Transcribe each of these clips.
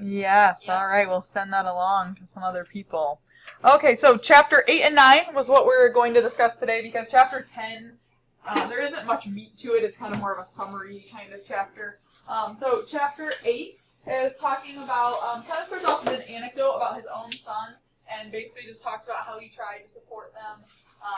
Yes, all right, we'll send that along to some other people. Okay, so chapter 8 and 9 was what we're going to discuss today because chapter 10, there isn't much meat to it. It's kind of more of a summary kind of chapter. So chapter 8 is talking about, kind of starts off with an anecdote about his own son and basically just talks about how he tried to support them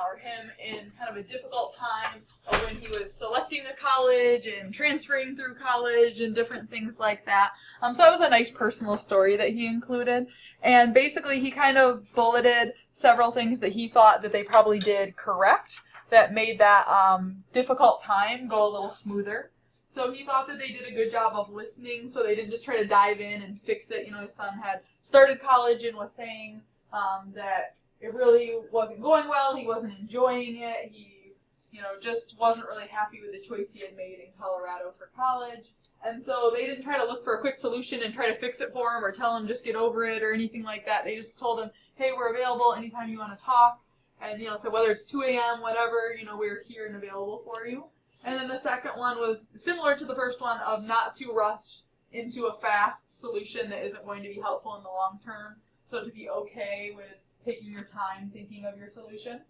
or him in kind of a difficult time when he was selecting a college and transferring through college and different things like that. So that was a nice personal story that he included. And basically he kind of bulleted several things that he thought that they probably did correct that made that difficult time go a little smoother. So he thought that they did a good job of listening, so they didn't just try to dive in and fix it. You know, his son had started college and was saying that it really wasn't going well. He wasn't enjoying it. He, just wasn't really happy with the choice he had made in Colorado for college. And so they didn't try to look for a quick solution and try to fix it for him or tell him just get over it or anything like that. They just told him, hey, we're available anytime you want to talk. And, so whether it's 2 a.m., whatever, we're here and available for you. And then the second one was similar to the first one of not to rush into a fast solution that isn't going to be helpful in the long term. So to be okay with taking your time thinking of your solution.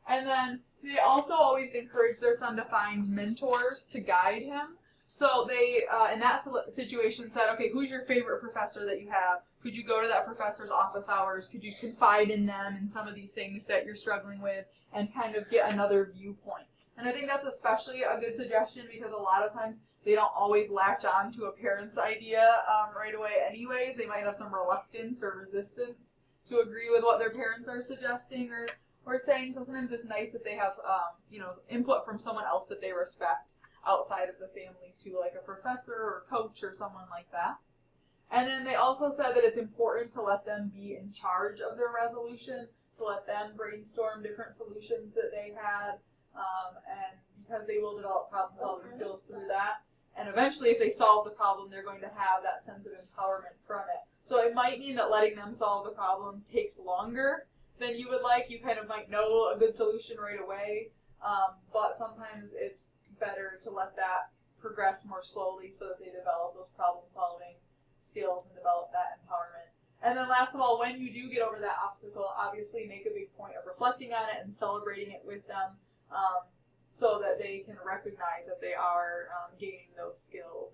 And then they also always encourage their son to find mentors to guide him. So they, in that situation, said, okay, who's your favorite professor that you have? Could you go to that professor's office hours? Could you confide in them in some of these things that you're struggling with and kind of get another viewpoint? And I think that's especially a good suggestion because a lot of times they don't always latch on to a parent's idea right away anyways. They might have some reluctance or resistance to agree with what their parents are suggesting or saying. So sometimes it's nice if they have, input from someone else that they respect outside of the family too, like a professor or coach or someone like that. And then they also said that it's important to let them be in charge of their resolution, to let them brainstorm different solutions that they had, and because they will develop problem-solving skills through that. And eventually, if they solve the problem, they're going to have that sense of empowerment from it. So it might mean that letting them solve the problem takes longer than you would like. You kind of might know a good solution right away, but sometimes it's better to let that progress more slowly so that they develop those problem-solving skills and develop that empowerment. And then last of all, when you do get over that obstacle, obviously make a big point of reflecting on it and celebrating it with them so that they can recognize that they are gaining those skills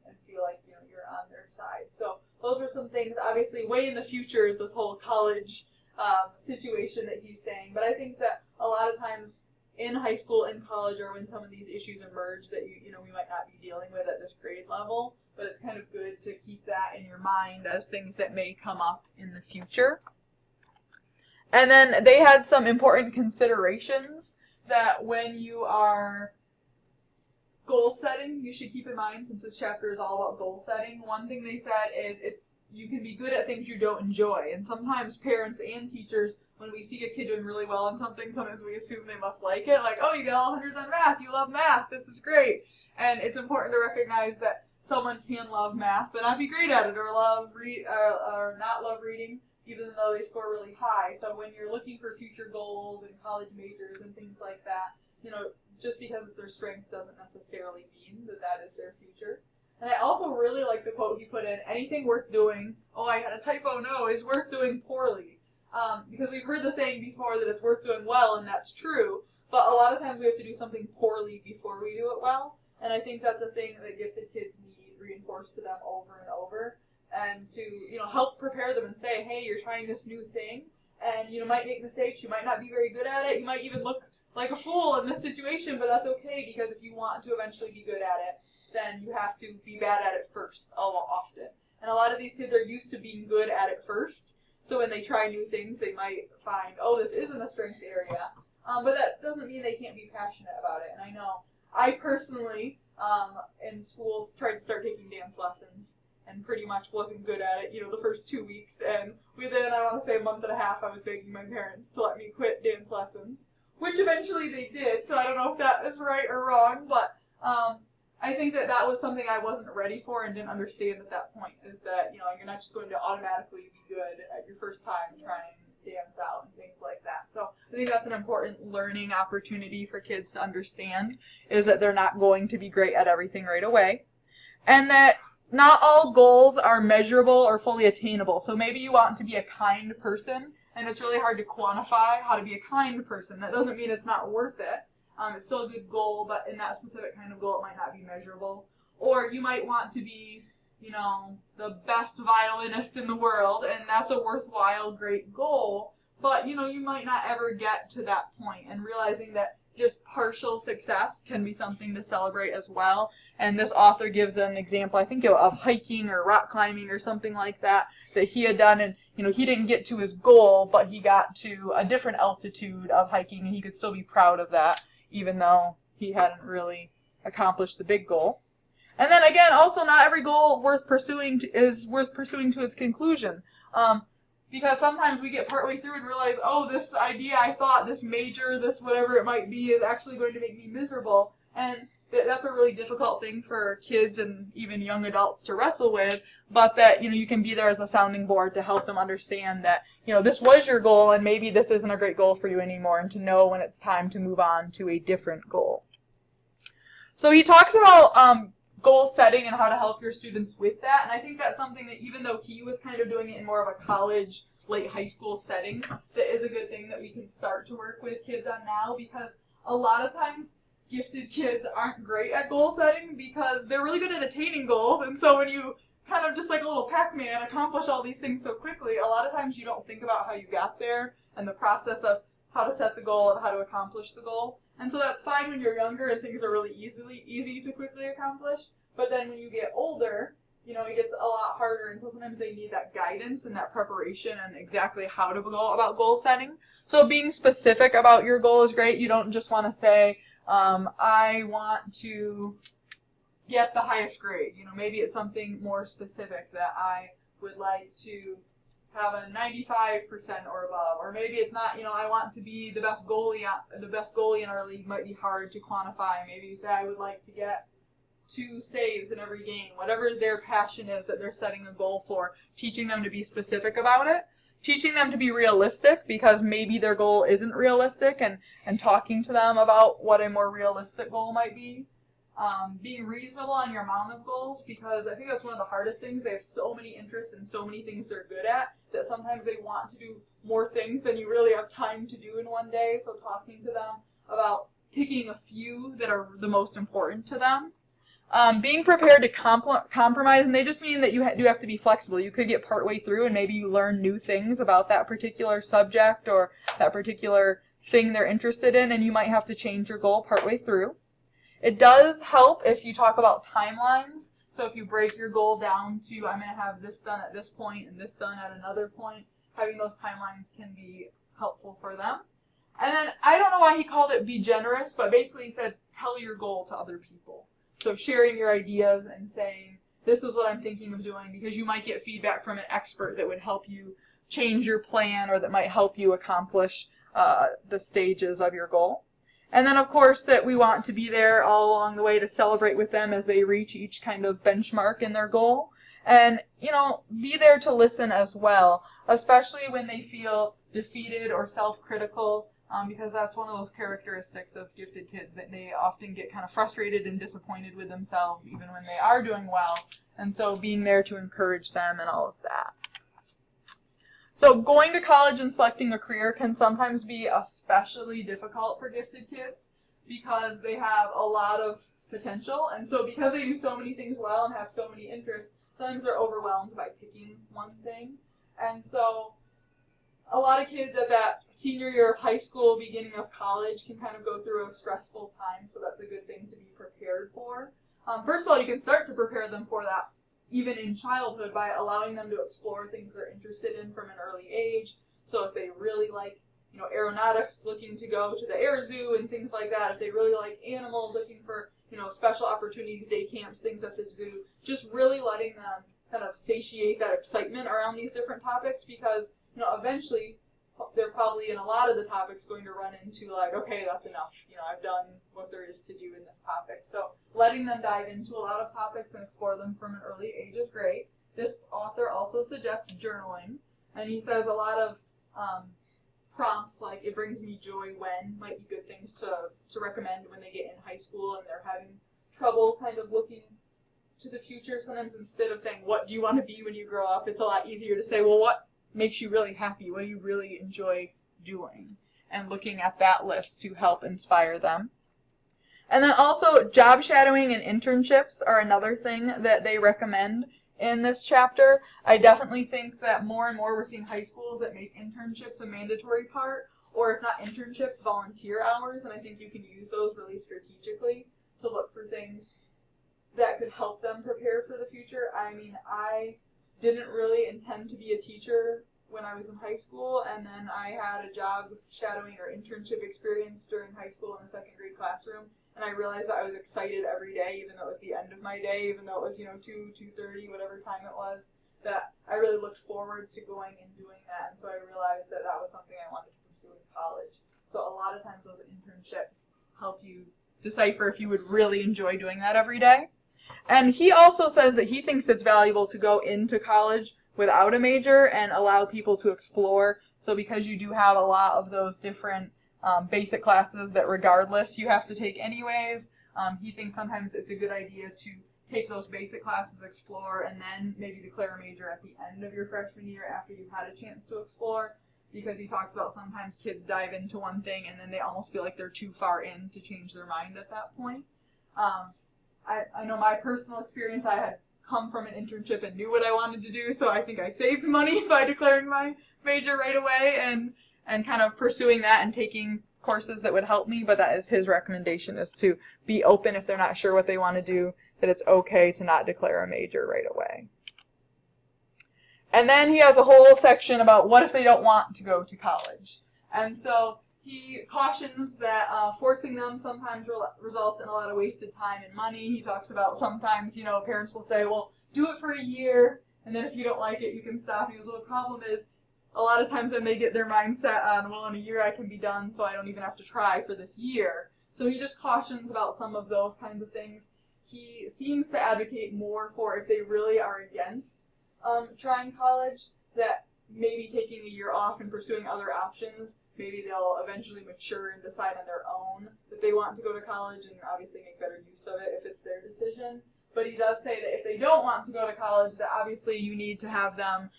and feel like you're on their side. So those are some things. Obviously, way in the future is this whole college situation that he's saying. But I think that a lot of times in high school, in college, or when some of these issues emerge that we might not be dealing with at this grade level, but it's kind of good to keep that in your mind as things that may come up in the future. And then they had some important considerations that when you are goal setting, you should keep in mind, since this chapter is all about goal setting. One thing they said is you can be good at things you don't enjoy. And sometimes parents and teachers, when we see a kid doing really well on something, sometimes we assume they must like it. Like, oh, you got all hundreds on math. You love math. This is great. And it's important to recognize that someone can love math, but not be great at it, or or not love reading, even though they score really high. So when you're looking for future goals and college majors and things like that, just because it's their strength doesn't necessarily mean that is their future. And I also really like the quote he put in, anything worth doing, I had a typo, no, is worth doing poorly. Because we've heard the saying before that it's worth doing well, and that's true, but a lot of times we have to do something poorly before we do it well. And I think that's a thing that gifted kids need reinforced to them over and over. And to, help prepare them and say, hey, you're trying this new thing, and you might make mistakes, you might not be very good at it, you might even look like a fool in this situation, but that's okay, because if you want to eventually be good at it, then you have to be bad at it first a lot often. And a lot of these kids are used to being good at it first, so when they try new things, they might find, this isn't a strength area. But that doesn't mean they can't be passionate about it. And I know I personally, in schools, tried to start taking dance lessons and pretty much wasn't good at it, the first 2 weeks. And within, I want to say, a month and a half, I was begging my parents to let me quit dance lessons, which eventually they did. So I don't know if that is right or wrong, but I think that was something I wasn't ready for and didn't understand at that point, is that, you're not just going to automatically be good at your first time trying dance out and things like that. So I think that's an important learning opportunity for kids to understand, is that they're not going to be great at everything right away. And that not all goals are measurable or fully attainable. So maybe you want to be a kind person, and it's really hard to quantify how to be a kind person. That doesn't mean it's not worth it. It's still a good goal, but in that specific kind of goal, it might not be measurable. Or you might want to be, the best violinist in the world, and that's a worthwhile, great goal. But, you might not ever get to that point, and realizing that just partial success can be something to celebrate as well. And this author gives an example, I think, of hiking or rock climbing or something like that he had done. And, he didn't get to his goal, but he got to a different altitude of hiking, and he could still be proud of that, even though he hadn't really accomplished the big goal. And then again, also not every goal is worth pursuing to its conclusion. Because sometimes we get partway through and realize, oh, this idea I thought, this major, this whatever it might be, is actually going to make me miserable. And that's a really difficult thing for kids and even young adults to wrestle with. But that, you can be there as a sounding board to help them understand that, this was your goal and maybe this isn't a great goal for you anymore, and to know when it's time to move on to a different goal. So he talks about goal setting and how to help your students with that. And I think that's something that, even though he was kind of doing it in more of a college, late high school setting, that is a good thing that we can start to work with kids on now, because a lot of times gifted kids aren't great at goal setting because they're really good at attaining goals. And so when you kind of just like a little Pac-Man accomplish all these things so quickly, a lot of times you don't think about how you got there and the process of how to set the goal and how to accomplish the goal. And so that's fine when you're younger and things are really easy to quickly accomplish. But then when you get older, it gets a lot harder, and so sometimes they need that guidance and that preparation and exactly how to go about goal setting. So being specific about your goal is great. You don't just want to say, I want to get the highest grade. Maybe it's something more specific, that I would like to have a 95% or above. Or maybe it's not, I want to be the best goalie in our league. Might be hard to quantify. Maybe you say, I would like to get 2 saves in every game. Whatever their passion is that they're setting a goal for, teaching them to be specific about it. Teaching them to be realistic, because maybe their goal isn't realistic, and talking to them about what a more realistic goal might be. Being reasonable on your amount of goals, because I think that's one of the hardest things. They have so many interests and so many things they're good at that sometimes they want to do more things than you really have time to do in one day. So talking to them about picking a few that are the most important to them. Being prepared to compromise, and they just mean that you do have to be flexible. You could get partway through and maybe you learn new things about that particular subject or that particular thing they're interested in, and you might have to change your goal partway through. It does help if you talk about timelines. So if you break your goal down to, I'm going to have this done at this point and this done at another point, having those timelines can be helpful for them. And then, I don't know why he called it be generous, but basically he said, tell your goal to other people. So sharing your ideas and saying, this is what I'm thinking of doing, because you might get feedback from an expert that would help you change your plan, or that might help you accomplish the stages of your goal. And then, of course, that we want to be there all along the way to celebrate with them as they reach each kind of benchmark in their goal. And, be there to listen as well, especially when they feel defeated or self-critical. Because that's one of those characteristics of gifted kids, that they often get kind of frustrated and disappointed with themselves even when they are doing well. And so being there to encourage them and all of that. So going to college and selecting a career can sometimes be especially difficult for gifted kids, because they have a lot of potential. And so because they do so many things well and have so many interests, sometimes they're overwhelmed by picking one thing. And so a lot of kids at that senior year of high school, beginning of college, can kind of go through a stressful time, so that's a good thing to be prepared for. First of all, you can start to prepare them for that even in childhood by allowing them to explore things they're interested in from an early age. So if they really like, aeronautics, looking to go to the air zoo and things like that. If they really like animals, looking for, special opportunities, day camps, things at the zoo, just really letting them kind of satiate that excitement around these different topics, because eventually they're probably in a lot of the topics going to run into like, okay, that's enough. I've done what there is to do in this topic. So letting them dive into a lot of topics and explore them from an early age is great. This author also suggests journaling, and he says a lot of prompts like "it brings me joy when" might be good things to recommend when they get in high school and they're having trouble kind of looking to the future, sometimes instead of saying, what do you want to be when you grow up, it's a lot easier to say, well, what makes you really happy? What do you really enjoy doing? And looking at that list to help inspire them. And then also job shadowing and internships are another thing that they recommend in this chapter. I definitely think that more and more we're seeing high schools that make internships a mandatory part, or if not internships, volunteer hours, and I think you can use those really strategically to look for things that could help them prepare for the future. I mean, I didn't really intend to be a teacher when I was in high school, and then I had a job shadowing or internship experience during high school in a second grade classroom, and I realized that I was excited every day, even though it was the end of my day, even though it was, 2:30, whatever time it was, that I really looked forward to going and doing that, and so I realized that that was something I wanted to pursue in college. So a lot of times those internships help you decipher if you would really enjoy doing that every day. And he also says that he thinks it's valuable to go into college without a major and allow people to explore. So because you do have a lot of those different basic classes that regardless you have to take anyways, he thinks sometimes it's a good idea to take those basic classes, explore, and then maybe declare a major at the end of your freshman year after you've had a chance to explore, because he talks about sometimes kids dive into one thing and then they almost feel like they're too far in to change their mind at that point. I know my personal experience, I had come from an internship and knew what I wanted to do, so I think I saved money by declaring my major right away and kind of pursuing that and taking courses that would help me, but that is his recommendation, is to be open if they're not sure what they want to do, that it's okay to not declare a major right away. And then he has a whole section about what if they don't want to go to college. And so he cautions that forcing them sometimes results in a lot of wasted time and money. He talks about sometimes, parents will say, well, do it for a year, and then if you don't like it, you can stop. He goes, well, the problem is, a lot of times then they get their mindset on, well, in a year I can be done, so I don't even have to try for this year. So he just cautions about some of those kinds of things. He seems to advocate more for, if they really are against trying college, that maybe taking a year off and pursuing other options, maybe they'll eventually mature and decide on their own that they want to go to college and obviously make better use of it if it's their decision. But he does say that if they don't want to go to college, that obviously you need to have them,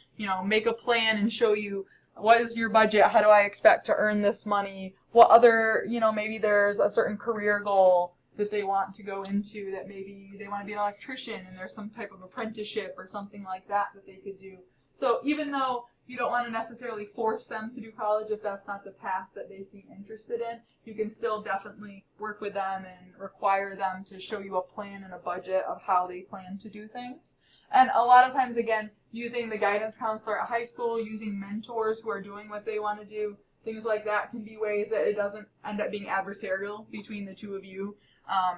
make a plan and show you, what is your budget? How do I expect to earn this money? What other, maybe there's a certain career goal that they want to go into, that maybe they want to be an electrician and there's some type of apprenticeship or something like that that they could do. So even though you don't want to necessarily force them to do college if that's not the path that they seem interested in, you can still definitely work with them and require them to show you a plan and a budget of how they plan to do things. And a lot of times, again, using the guidance counselor at high school, using mentors who are doing what they want to do, things like that can be ways that it doesn't end up being adversarial between the two of you.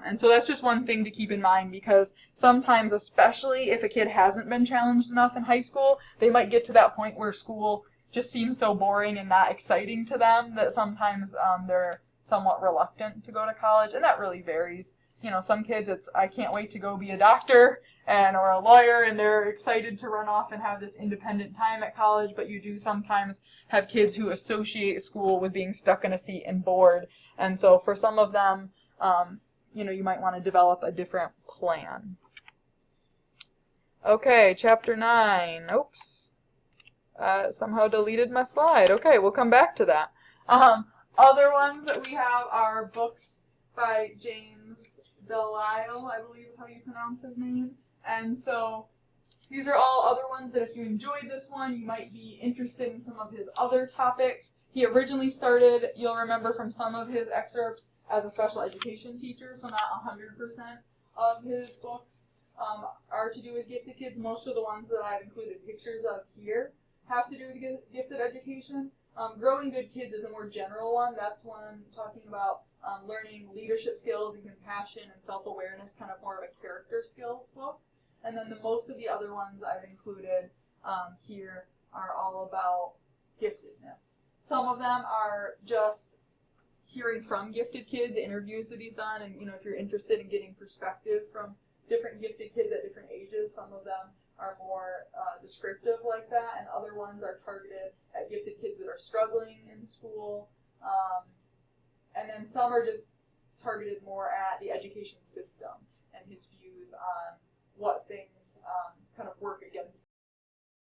And so that's just one thing to keep in mind, because sometimes, especially if a kid hasn't been challenged enough in high school, they might get to that point where school just seems so boring and not exciting to them that sometimes they're somewhat reluctant to go to college, and that really varies. Some kids, it's, I can't wait to go be a doctor or a lawyer, and they're excited to run off and have this independent time at college, but you do sometimes have kids who associate school with being stuck in a seat and bored, and so for some of them, you might want to develop a different plan. Okay, chapter 9. Oops. Somehow deleted my slide. Okay, we'll come back to that. Other ones that we have are books by James Delisle, I believe is how you pronounce his name. And so these are all other ones that if you enjoyed this one, you might be interested in some of his other topics. He originally started, you'll remember from some of his excerpts, as a special education teacher, so not 100% of his books are to do with gifted kids. Most of the ones that I've included pictures of here have to do with gifted education. Growing Good Kids is a more general one. That's one talking about learning leadership skills and compassion and self-awareness, kind of more of a character skills book. And then most of the other ones I've included here are all about giftedness. Some of them are just hearing from gifted kids, interviews that he's done, and if you're interested in getting perspective from different gifted kids at different ages, some of them are more descriptive like that, and other ones are targeted at gifted kids that are struggling in school, and then some are just targeted more at the education system and his views on what things kind of work against